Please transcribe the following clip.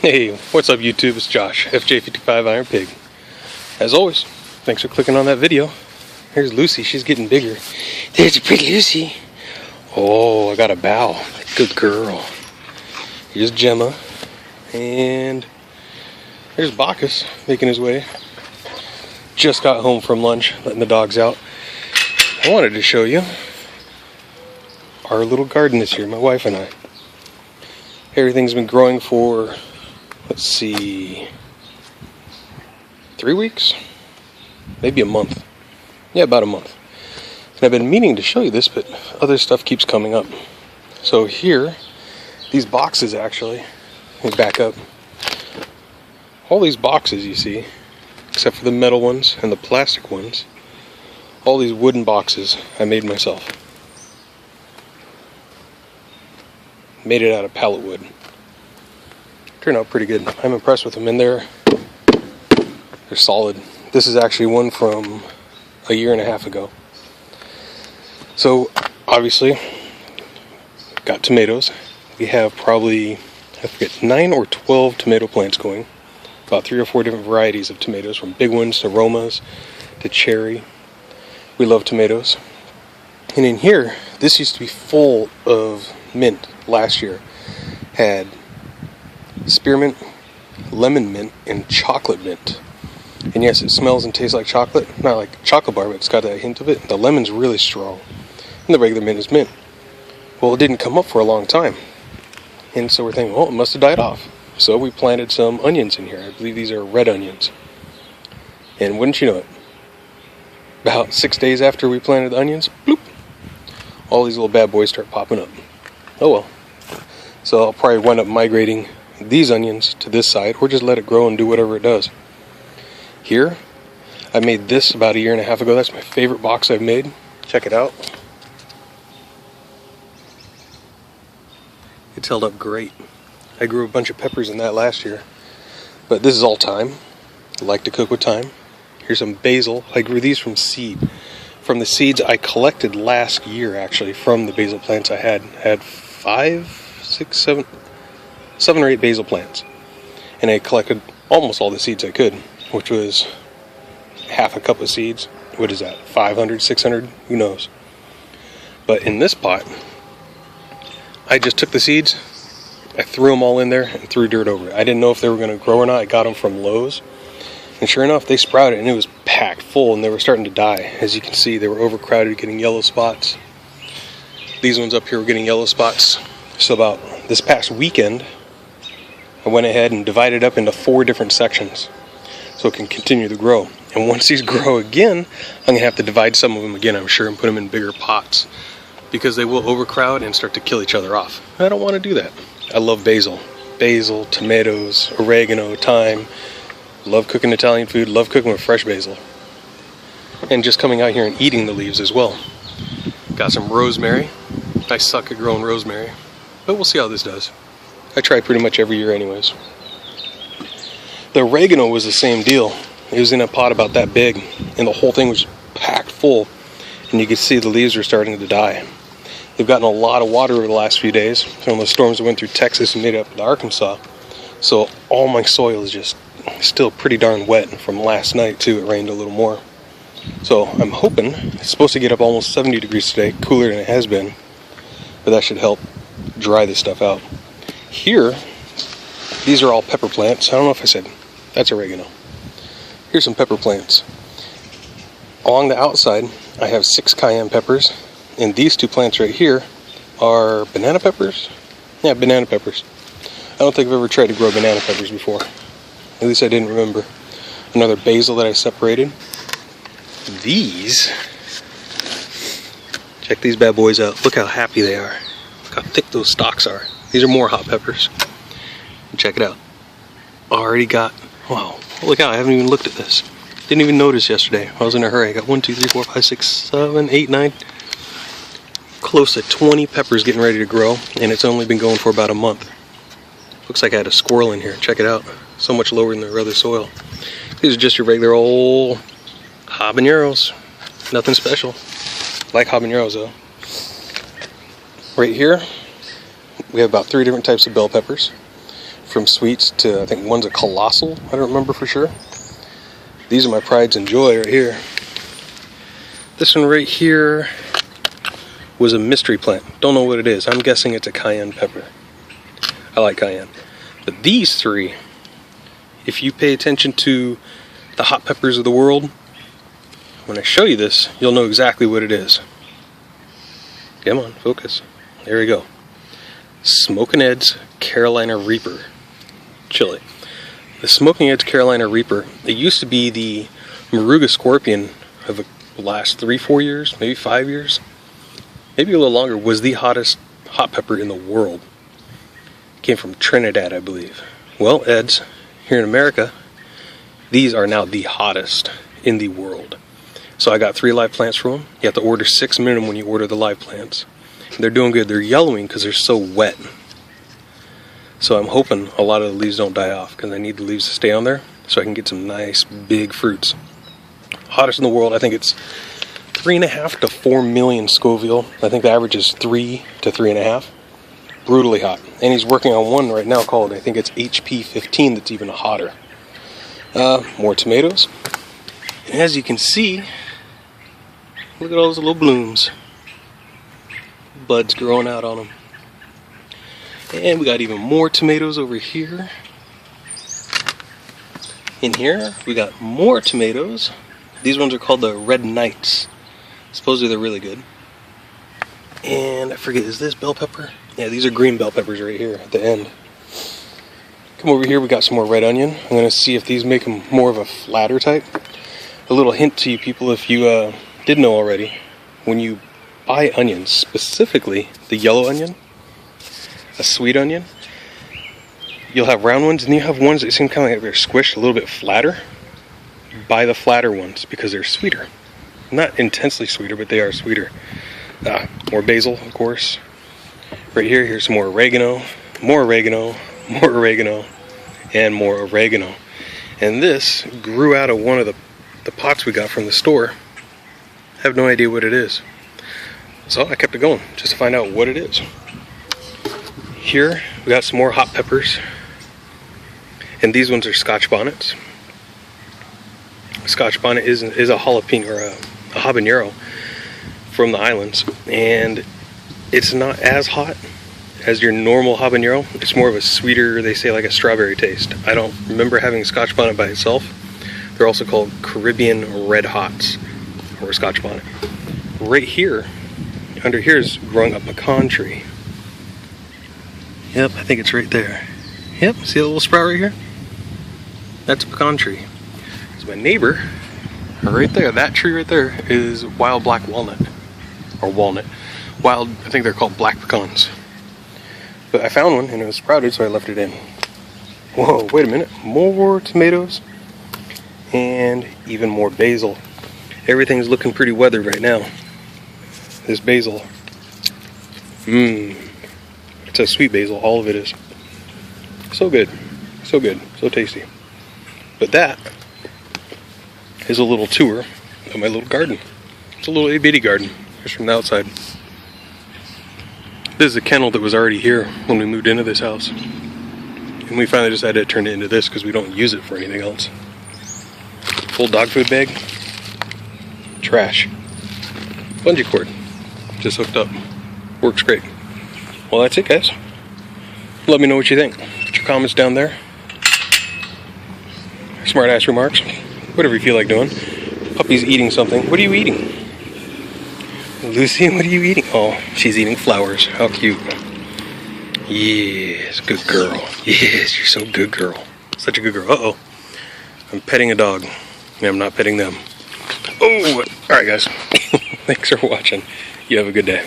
Hey, what's up YouTube? It's Josh, FJ55 Iron Pig. As always, thanks for clicking on that video. Here's Lucy, she's getting bigger. There's a pretty Lucy. Oh, I got a bow. Good girl. Here's Gemma. And there's Bacchus making his way. Just got home from lunch, letting the dogs out. I wanted to show you our little garden this year, my wife and I. Everything's been growing for, let's see, 3 weeks? Maybe a month. Yeah, about a month. And I've been meaning to show you this, but other stuff keeps coming up. So here, these boxes actually, let me back up. All these boxes you see, except for the metal ones and the plastic ones, all these wooden boxes I made myself. Made it out of pallet wood. Turned out pretty good. I'm impressed with them, and they're solid. This is actually one from a year and a half ago. So obviously got tomatoes. We have probably, I forget, 9 or 12 tomato plants going. About 3 or 4 different varieties of tomatoes, from big ones to Romas to cherry. We love tomatoes. And in here, this used to be full of mint. Last year had spearmint, lemon mint, and chocolate mint. And yes, it smells and tastes like chocolate. Not like chocolate bar, but it's got that hint of it. The lemon's really strong. And the regular mint is mint. Well, it didn't come up for a long time. And so we're thinking, well, it must have died off. So we planted some onions in here. I believe these are red onions. And wouldn't you know it, about 6 days after we planted the onions, bloop, all these little bad boys start popping up. Oh well. So I'll probably wind up migrating these onions to this side, or just let it grow and do whatever it does. Here, I made this about a year and a half ago. That's my favorite box I've made. Check it out. It's held up great. I grew a bunch of peppers in that last year. But this is all thyme. I like to cook with thyme. Here's some basil. I grew these from seed. From the seeds I collected last year, actually, from the basil plants I had. I had 7 or 8 basil plants. And I collected almost all the seeds I could, which was half a cup of seeds. What is that? 500, 600? Who knows? But in this pot, I just took the seeds, I threw them all in there, and threw dirt over it. I didn't know if they were going to grow or not. I got them from Lowe's. And sure enough, they sprouted, and it was packed full, and they were starting to die. As you can see, they were overcrowded, getting yellow spots. These ones up here were getting yellow spots. So about this past weekend, I went ahead and divided up into 4 different sections so it can continue to grow. And once these grow again, I'm going to have to divide some of them again, I'm sure, and put them in bigger pots, because they will overcrowd and start to kill each other off. I don't want to do that. I love basil. Basil, tomatoes, oregano, thyme. Love cooking Italian food, love cooking with fresh basil. And just coming out here and eating the leaves as well. Got some rosemary. I suck at growing rosemary, but we'll see how this does. I try pretty much every year anyways. The oregano was the same deal. It was in a pot about that big, and the whole thing was packed full, and you could see the leaves were starting to die. They've gotten a lot of water over the last few days from the storms that went through Texas and made it up to Arkansas. So all my soil is just still pretty darn wet from last night too. It rained a little more. So I'm hoping it's supposed to get up almost 70 degrees today, cooler than it has been, but that should help dry this stuff out. Here, these are all pepper plants. I don't know if I said, that's oregano. Here's some pepper plants. Along the outside, I have 6 cayenne peppers, and these 2 plants right here are banana peppers. Yeah, banana peppers. I don't think I've ever tried to grow banana peppers before. At least I didn't remember. Another basil that I separated. These, check these bad boys out. Look how happy they are. Look how thick those stalks are. These are more hot peppers. And check it out. Already got, wow, look out, I haven't even looked at this. Didn't even notice yesterday. I was in a hurry. I got 1, 2, 3, 4, 5, 6, 7, 8, 9. Close to 20 peppers getting ready to grow, and it's only been going for about a month. Looks like I had a squirrel in here. Check it out. So much lower than the other soil. These are just your regular old habaneros. Nothing special. Like habaneros though. Right here, we have about 3 different types of bell peppers. from sweets to, I think one's a colossal, I don't remember for sure. These are my prides and joy right here. This one right here was a mystery plant. Don't know what it is. I'm guessing it's a cayenne pepper. I like cayenne. But these three, if you pay attention to the hot peppers of the world, when I show you this, you'll know exactly what it is. Come on, focus. There we go. Smoking Ed's Carolina Reaper chili. The Smoking Ed's Carolina Reaper, it used to be the Moruga Scorpion of the last 3-4 years, maybe 5 years, maybe a little longer, was the hottest hot pepper in the world. Came from Trinidad, I believe. Well, Ed's, here in America, these are now the hottest in the world. So I got 3 live plants from them. You have to order 6 minimum when you order the live plants. They're doing good. They're yellowing because they're so wet. So I'm hoping a lot of the leaves don't die off, because I need the leaves to stay on there so I can get some nice big fruits. Hottest in the world. I think it's 3.5 to 4 million Scoville. I think the average is 3 to 3.5. Brutally hot. And he's working on one right now called, I think it's HP 15, that's even hotter. More tomatoes. And as you can see, look at all those little blooms. Buds growing out on them. And we got even more tomatoes over here. In here, we got more tomatoes. These ones are called the Red Knights. Supposedly they're really good. And I forget, is this bell pepper? Yeah, these are green bell peppers right here at the end. Come over here, we got some more red onion. I'm going to see if these make them more of a flatter type. A little hint to you people, if you didn't know already, when you buy onions, specifically the yellow onion, a sweet onion, you'll have round ones, and you have ones that seem kind of like they're squished a little bit flatter. Buy the flatter ones because they're sweeter. Not intensely sweeter, but they are sweeter. More basil, of course. Right here, here's some more oregano, more oregano, more oregano, and more oregano. And this grew out of one of the pots we got from the store. I have no idea what it is. So I kept it going just to find out what it is. Here we got some more hot peppers, and these ones are Scotch bonnets. Scotch bonnet is a jalapeno or a habanero from the islands, and it's not as hot as your normal habanero. It's more of a sweeter, they say, like a strawberry taste. I don't remember having Scotch bonnet by itself. They're also called Caribbean Red Hots or Scotch bonnet. Right here, under here is growing a pecan tree. Yep, I think it's right there. Yep, see the little sprout right here? That's a pecan tree. It's my neighbor, right there. That tree right there is wild black walnut, or walnut. Wild, I think they're called black pecans. But I found one and it was sprouted, so I left it in. Whoa, wait a minute. More tomatoes and even more basil. Everything's looking pretty weathered right now. This basil. It's a sweet basil, all of it is. So good, so good, so tasty. But that is a little tour of my little garden. It's a little itty bitty garden, just from the outside. This is a kennel that was already here when we moved into this house. And we finally decided to turn it into this because we don't use it for anything else. Full dog food bag. Trash. Bungee cord. Just hooked up. Works great. Well, that's it, guys. Let me know what you think. Put your comments down there. Smart ass remarks. Whatever you feel like doing. Puppy's eating something. What are you eating? Lucy, what are you eating? Oh, she's eating flowers. How cute. Yes, good girl. Yes, you're so good girl. Such a good girl. Uh-oh. I'm petting a dog. And I'm not petting them. Oh, alright guys. Thanks for watching. You have a good day.